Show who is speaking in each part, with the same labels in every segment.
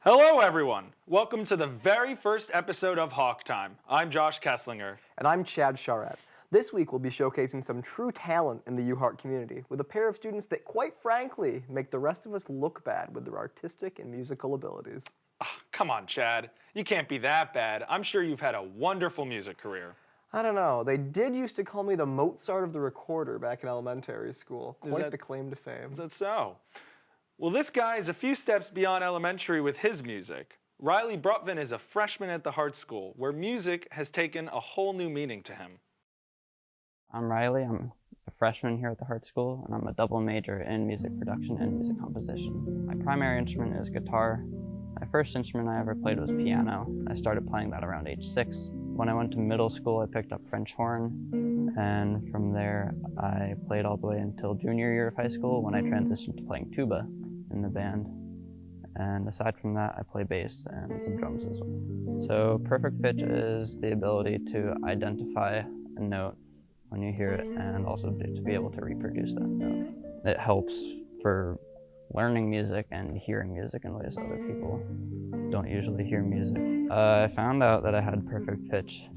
Speaker 1: Hello everyone! Welcome to the very first episode of Hawk Time. I'm Josh Kesslinger.
Speaker 2: And I'm Chad Charette. This week we'll be showcasing some true talent in the UHeart community with a pair of students that quite frankly make the rest of us look bad with their artistic and musical abilities.
Speaker 1: Come on, Chad. You can't be that bad. I'm sure you've had a wonderful music career.
Speaker 2: I don't know. They did used to call me the Mozart of the recorder back in elementary school. Quite the claim to fame.
Speaker 1: Is that so? Well, this guy is a few steps beyond elementary with his music. Riley Brutvin is a freshman at the Hart School, where music has taken a whole new meaning to him.
Speaker 3: I'm Riley. I'm a freshman here at the Hart School, and I'm a double major in music production and music composition. My primary instrument is guitar. My first instrument I ever played was piano. I started playing that around age 6. When I went to middle school, I picked up French horn, and from there I played all the way until junior year of high school when I transitioned to playing tuba in the band. And aside from that, I play bass and some drums as well. So perfect pitch is the ability to identify a note when you hear it and also to be able to reproduce that note. It helps for learning music and hearing music in ways other people don't usually hear music. I found out that I had perfect pitch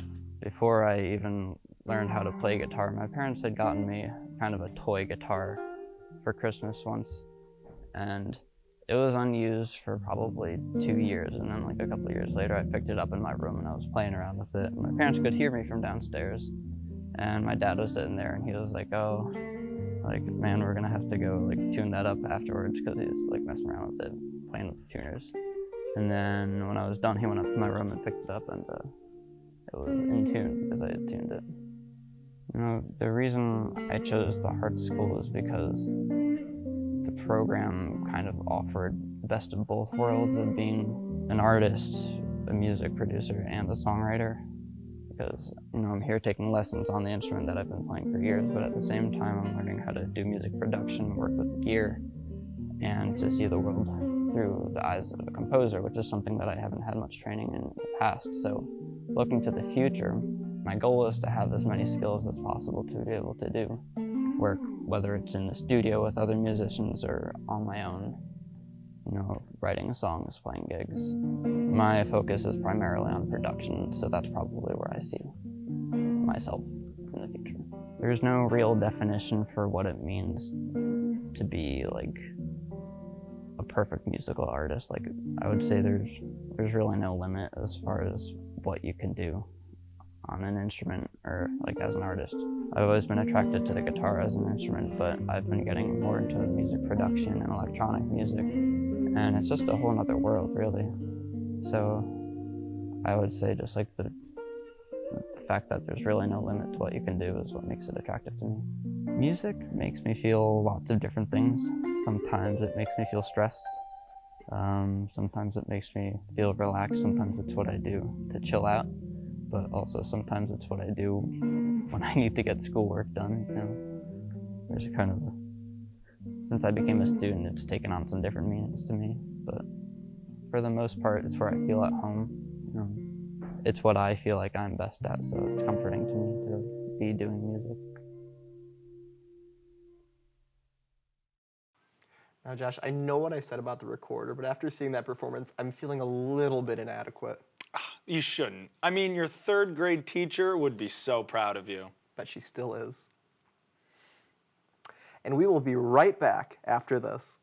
Speaker 3: before I even learned how to play guitar. My parents had gotten me kind of a toy guitar for Christmas once, and it was unused for probably 2 years, and then like a couple of years later I picked it up in my room and I was playing around with it. My parents could hear me from downstairs, and my dad was sitting there and he was like, oh, like, man, we're gonna have to go like tune that up afterwards, because he's like messing around with it, playing with the tuners. And then when I was done, he went up to my room and picked it up, and it was in tune because I had tuned it. You know, the reason I chose the Hart School is because the program kind of offered the best of both worlds of being an artist, a music producer, and a songwriter. Because, you know, I'm here taking lessons on the instrument that I've been playing for years, but at the same time I'm learning how to do music production, work with gear, and to see the world through the eyes of a composer, which is something that I haven't had much training in the past. So looking to the future, my goal is to have as many skills as possible to be able to do work, whether it's in the studio with other musicians or on my own, you know, writing songs, playing gigs. My focus is primarily on production, so that's probably where I see myself in the future. There's no real definition for what it means to be like a perfect musical artist. Like, I would say there's really no limit as far as what you can do on an instrument or like as an artist. I've always been attracted to the guitar as an instrument, but I've been getting more into music production and electronic music, and it's just a whole nother world, really. So I would say just like the fact that there's really no limit to what you can do is what makes it attractive to me. Music makes me feel lots of different things. Sometimes it makes me feel stressed. Sometimes it makes me feel relaxed. Sometimes it's what I do to chill out. But also sometimes it's what I do when I need to get schoolwork done. You know, there's kind of since I became a student, it's taken on some different meanings to me. But for the most part, it's where I feel at home. You know, it's what I feel like I'm best at, so it's comforting to me to be doing music.
Speaker 2: Now, Josh, I know what I said about the recorder, but after seeing that performance, I'm feeling a little bit inadequate.
Speaker 1: You shouldn't. I mean, your 3rd grade teacher would be so proud of you.
Speaker 2: Bet she still is. And we will be right back after this.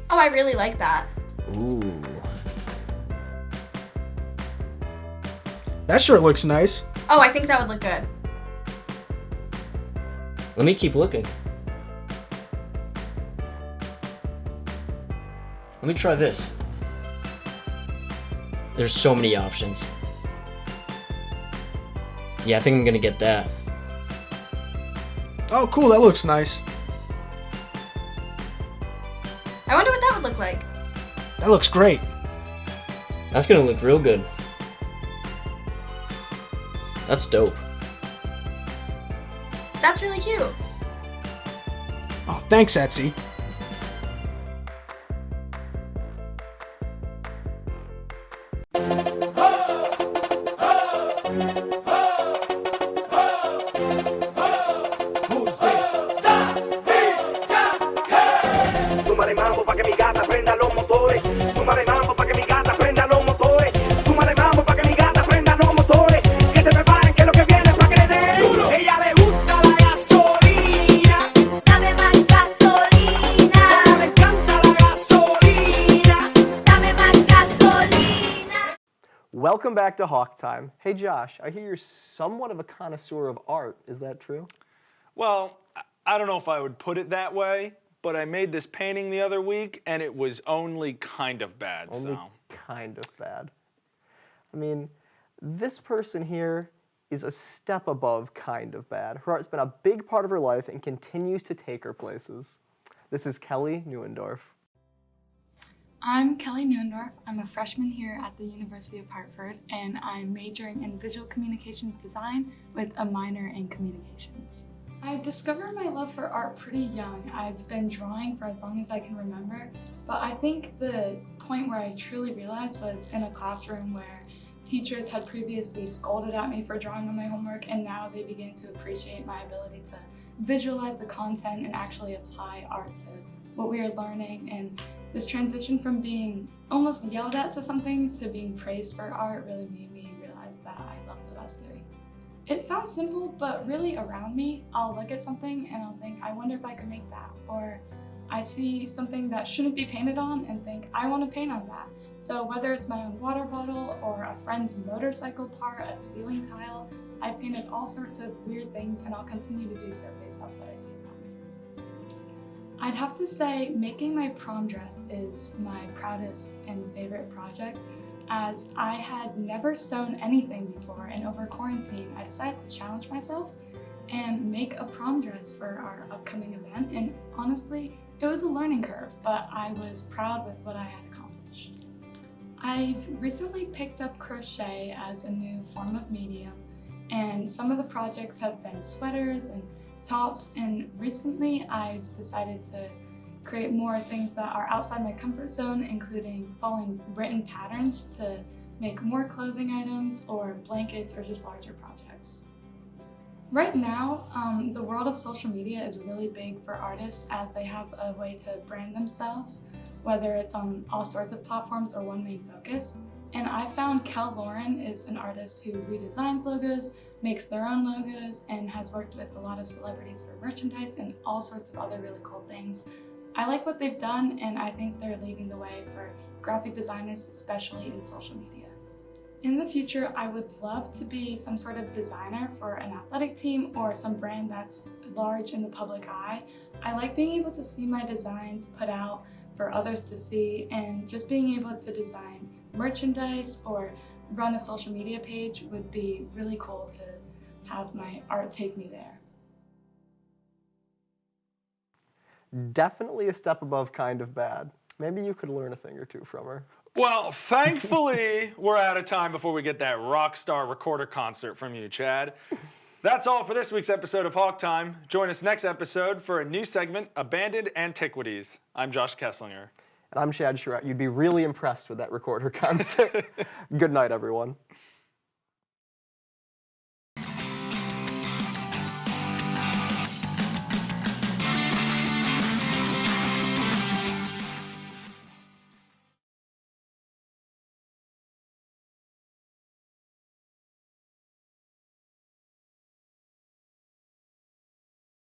Speaker 4: Oh, I really like that.
Speaker 5: Ooh. That shirt looks nice.
Speaker 4: Oh, I think that would look good.
Speaker 6: Let me keep looking. Let me try this. There's so many options. Yeah, I think I'm gonna get that.
Speaker 5: Oh, cool, that looks nice.
Speaker 4: I wonder what that would look like.
Speaker 5: That looks great.
Speaker 6: That's gonna look real good. That's dope.
Speaker 4: That's really cute.
Speaker 5: Oh, thanks, Etsy.
Speaker 7: prenda los motores. Súmale mambo pa' que mi gata prenda los motores. Súmale mambo pa' que mi gata prenda los motores. Que se preparen que lo que viene es pa' que le den. Ella le gusta la gasolina.
Speaker 8: Dame más gasolina.
Speaker 7: Como le encanta la gasolina.
Speaker 8: Dame más gasolina.
Speaker 2: Welcome back to Hawk Time. Hey Josh, I hear you're somewhat of a connoisseur of art. Is that true?
Speaker 1: Well, I don't know if I would put it that way, but I made this painting the other week, and it was only kind of bad,
Speaker 2: Only
Speaker 1: so.
Speaker 2: kind of bad. I mean, this person here is a step above kind of bad. Her art's been a big part of her life and continues to take her places. This is Kelly Neuendorf.
Speaker 9: I'm Kelly Neuendorf. I'm a freshman here at the University of Hartford, and I'm majoring in visual communications design with a minor in communications. I discovered my love for art pretty young. I've been drawing for as long as I can remember, but I think the point where I truly realized was in a classroom where teachers had previously scolded at me for drawing on my homework, and now they began to appreciate my ability to visualize the content and actually apply art to what we are learning. And this transition from being almost yelled at to something to being praised for art really made me realize that I loved what I was doing. It sounds simple, but really around me, I'll look at something and I'll think, I wonder if I could make that. Or I see something that shouldn't be painted on and think, I want to paint on that. So whether it's my own water bottle or a friend's motorcycle part, a ceiling tile, I've painted all sorts of weird things, and I'll continue to do so based off what I see around me. I'd have to say making my prom dress is my proudest and favorite project, as I had never sewn anything before, and over quarantine I decided to challenge myself and make a prom dress for our upcoming event. And honestly, it was a learning curve, but I was proud with what I had accomplished. I've recently picked up crochet as a new form of medium, and some of the projects have been sweaters and tops, and recently I've decided to create more things that are outside my comfort zone, including following written patterns to make more clothing items or blankets or just larger projects. Right now, the world of social media is really big for artists, as they have a way to brand themselves, whether it's on all sorts of platforms or one main focus. And I found Kel Lauren is an artist who redesigns logos, makes their own logos, and has worked with a lot of celebrities for merchandise and all sorts of other really cool things. I like what they've done, and I think they're leading the way for graphic designers, especially in social media. In the future, I would love to be some sort of designer for an athletic team or some brand that's large in the public eye. I like being able to see my designs put out for others to see, and just being able to design merchandise or run a social media page would be really cool to have my art take me there.
Speaker 2: Definitely a step above kind of bad. Maybe you could learn a thing or two from her.
Speaker 1: Well, thankfully, we're out of time before we get that rock star recorder concert from you, Chad. That's all for this week's episode of Hawk Time. Join us next episode for a new segment, Abandoned Antiquities. I'm Josh Kesslinger.
Speaker 2: And I'm Chad Charette. You'd be really impressed with that recorder concert. Good night, everyone.